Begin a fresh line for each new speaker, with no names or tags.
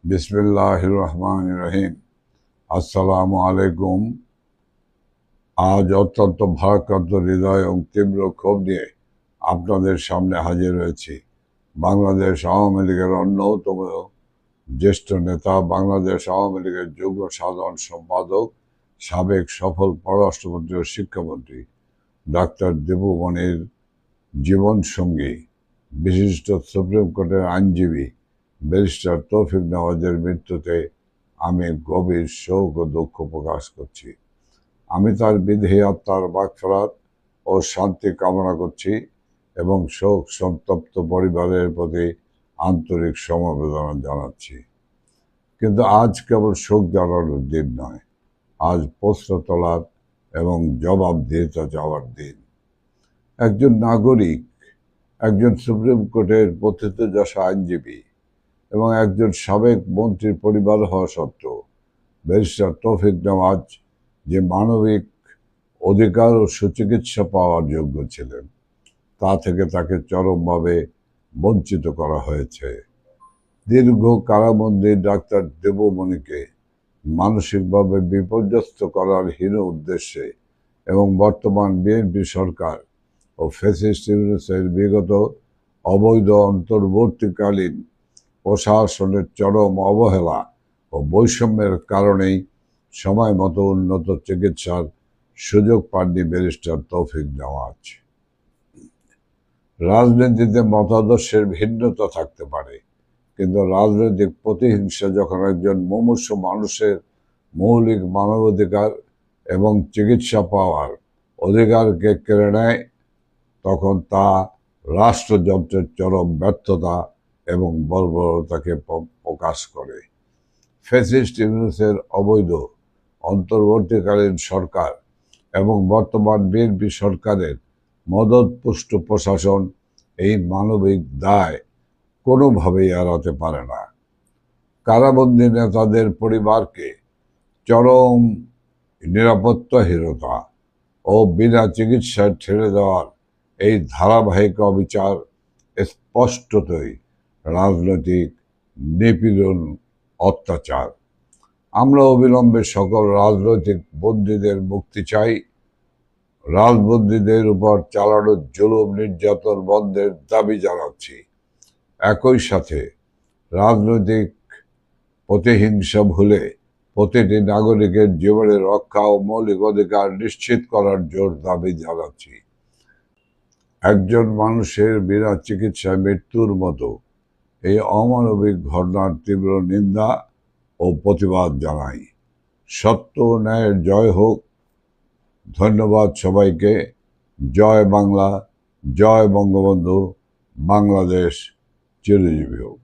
বিসমিল্লাহির রহমানির রহিম। আসসালামু আলাইকুম। আজ অত্যন্ত ভারাক্রান্ত হৃদয় এবং তীব্র ক্ষোভ নিয়ে আপনাদের সামনে হাজির হয়েছি। বাংলাদেশ আওয়ামী লীগের অন্যতম জ্যেষ্ঠ নেতা, বাংলাদেশ আওয়ামী লীগের যুগ্ম সাধারণ সম্পাদক, সাবেক সফল পররাষ্ট্রমন্ত্রী ও শিক্ষামন্ত্রী ডাক্তার দেবুমনির জীবনসঙ্গী, বিশিষ্ট সুপ্রিম কোর্টের আইনজীবী ব্যারিস্টার তৌফিক নেওয়াজের মৃত্যুতে আমি গভীর শোক ও দুঃখ প্রকাশ করছি। আমি তার বিদেহী আত্মার মাগফিরাত ও শান্তি কামনা করছি এবং শোক সন্তপ্ত পরিবারের প্রতি আন্তরিক সমবেদনা জানাচ্ছি। কিন্তু আজ কেবল শোক জানানোর দিন নয়, আজ প্রশ্ন তোলার এবং জবাবদিহিতা চাওয়ার দিন। একজন নাগরিক, একজন সুপ্রিম কোর্টের প্রথিতযশা আইনজীবী এবং একজন সাবেক মন্ত্রীর পরিবার হওয়া সত্ত্বেও ব্যারিস্টার তৌফিক নেওয়াজ যে মানবিক অধিকার ও সুচিকিৎসা পাওয়ার যোগ্য ছিলেন, তা থেকে তাকে চরমভাবে বঞ্চিত করা হয়েছে। দীর্ঘ কারাবন্দী ডাক্তার দেবুমনিকে মানসিকভাবে বিপর্যস্ত করার হীন উদ্দেশ্যে এবং বর্তমান বিএনপি সরকার ও ফ্যাসিস্ট ইউনূসের বিগত অবৈধ অন্তর্বর্তীকালীন প্রশাসনের চরম অবহেলা ও বৈষম্যের কারণেই সময় মতো উন্নত চিকিৎসার সুযোগ পাননি ব্যারিস্টার তৌফিক নেওয়াজ। রাজনীতিতে মতাদর্শের ভিন্নতা থাকতে পারে, কিন্তু রাজনৈতিক প্রতিহিংসা যখন একজন মুমূর্ষু মানুষের মৌলিক মানবাধিকার এবং চিকিৎসা পাওয়ার অধিকারকে কেড়ে নেয়, তখন তা রাষ্ট্রযন্ত্রের চরম ব্যর্থতা এবং বর্বরতাকে প্রকাশ করে। ফ্যাসিস্ট ইউনূসের অবৈধ অন্তর্বর্তীকালীন সরকার এবং বর্তমান বিএনপি সরকারের মদতপুষ্ট প্রশাসন এই মানবিক দায় কোনোভাবেই এড়াতে পারে না। কারাবন্দী নেতাদের পরিবারকে চরম নিরাপত্তাহীনতা ও বিনা চিকিৎসায় ঠেলে দেওয়ার এই ধারাবাহিক অবিচার স্পষ্টতই রাজনৈতিক নিপীড়ন, অত্যাচার। আমরা অবিলম্বে সকল রাজনৈতিক বন্দীদের মুক্তি চাই। রাজবন্দীদের উপর চালানো জুলুম নির্যাতন বন্ধের দাবি জানাচ্ছি। একই সাথে রাজনৈতিক প্রতিহিংসা ভুলে প্রতিটি নাগরিকের জীবনের রক্ষা ও মৌলিক অধিকার নিশ্চিত করার জোর দাবি জানাচ্ছি। একজন মানুষের বিনা চিকিৎসায় মৃত্যুর মতো এই অমানবিক ঘটনার তীব্র নিন্দা ও প্রতিবাদ জানাই। সত্য ও ন্যায়ের জয় হোক। ধন্যবাদ সবাইকে। জয় বাংলা, জয় বঙ্গবন্ধু। বাংলাদেশ চিরজীবী হোক।